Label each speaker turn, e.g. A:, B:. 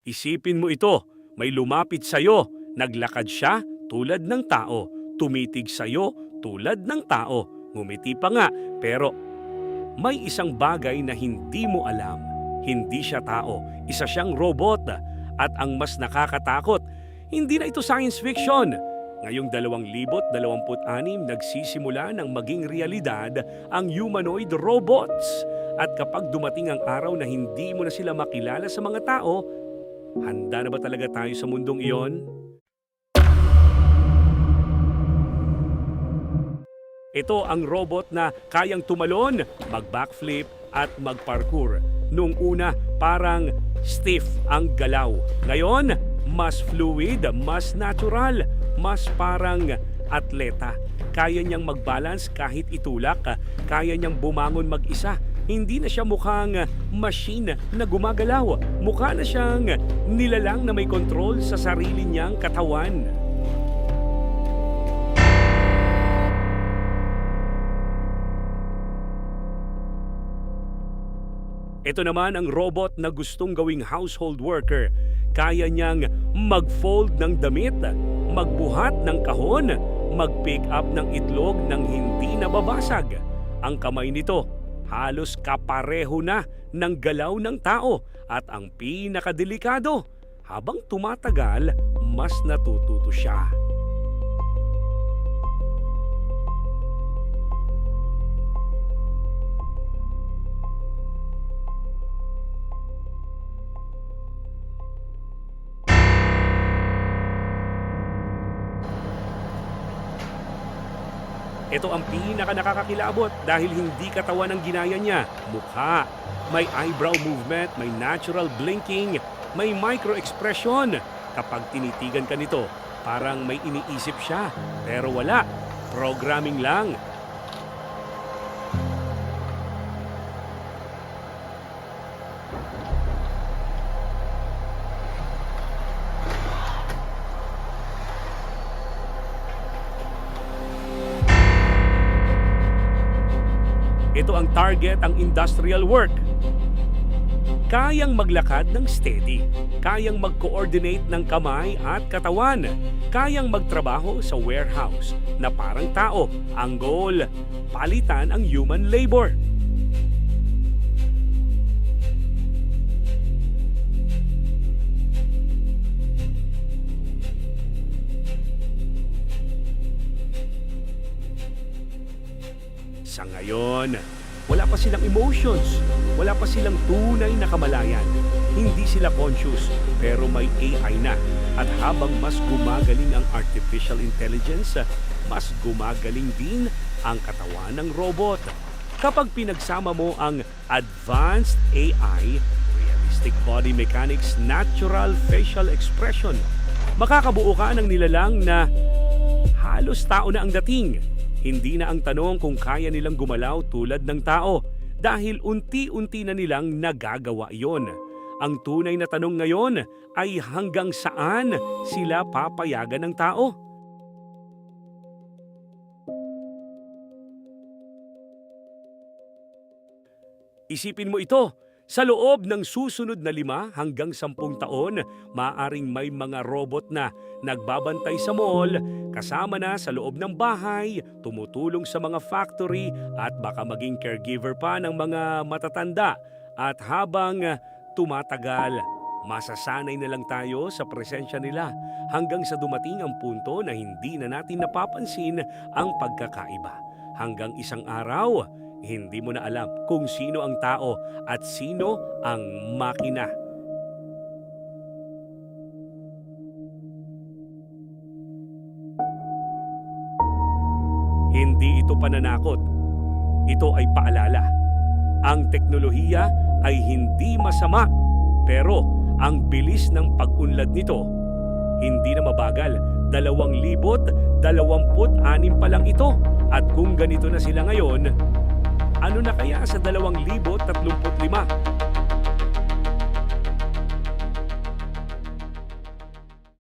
A: Isipin mo ito, may lumapit sa'yo, naglakad siya tulad ng tao, tumitig sa'yo tulad ng tao, ngumiti pa nga, pero may isang bagay na hindi mo alam. Hindi siya tao, isa siyang robot. At ang mas nakakatakot, hindi na ito science fiction. Ngayong 2026, nagsisimula ng maging realidad ang humanoid robots. At kapag dumating ang araw na hindi mo na sila makilala sa mga tao, handa na ba talaga tayo sa mundong iyon? Ito ang robot na kayang tumalon, mag-backflip at mag-parkour. Noong una, parang stiff ang galaw. Ngayon, mas fluid, mas natural, mas parang atleta. Kaya niyang mag-balance kahit itulak, kaya niyang bumangon mag-isa. Hindi na siya mukhang machine na gumagalaw. Mukha na siyang nilalang na may control sa sarili niyang katawan. Ito naman ang robot na gustong gawing household worker. Kaya niyang mag-fold ng damit, magbuhat ng kahon, mag-pick up ng itlog nang hindi nababasag. Ang kamay nito, halos kapareho na ng galaw ng tao at ang pinakadelikado, habang tumatagal, mas natututo siya. Ito ang nakakakilabot dahil hindi katawan ang ginaya niya. Mukha, may eyebrow movement, may natural blinking, may micro-expression. Kapag tinitigan ka nito, parang may iniisip siya. Pero wala, programming lang. Ito ang target, ang industrial work. Kayang maglakad ng steady, kayang mag-coordinate ng kamay at katawan, kayang magtrabaho sa warehouse na parang tao. Ang goal, palitan ang human labor. Sa ngayon, wala pa silang emotions, wala pa silang tunay na kamalayan. Hindi sila conscious, pero may AI na. At habang mas gumagaling ang artificial intelligence, mas gumagaling din ang katawan ng robot. Kapag pinagsama mo ang advanced AI, realistic body mechanics, natural facial expression, makakabuo ka ng nilalang na halos tao na ang dating. Hindi na ang tanong kung kaya nilang gumalaw tulad ng tao dahil unti-unti na nilang nagagawa iyon. Ang tunay na tanong ngayon ay hanggang saan sila papayagan ng tao? Isipin mo ito. Sa loob ng susunod na 5 hanggang 10 taon, maaaring may mga robot na nagbabantay sa mall, kasama na sa loob ng bahay, tumutulong sa mga factory at baka maging caregiver pa ng mga matatanda. At habang tumatagal, masasanay na lang tayo sa presensya nila hanggang sa dumating ang punto na hindi na natin napapansin ang pagkakaiba. Hanggang isang araw, hindi mo na alam kung sino ang tao at sino ang makina. Hindi ito pananakot. Ito ay paalala. Ang teknolohiya ay hindi masama, pero ang bilis ng pag-unlad nito, hindi na mabagal. 2026 pa lang ito. At kung ganito na sila ngayon, ano na kaya sa 2035?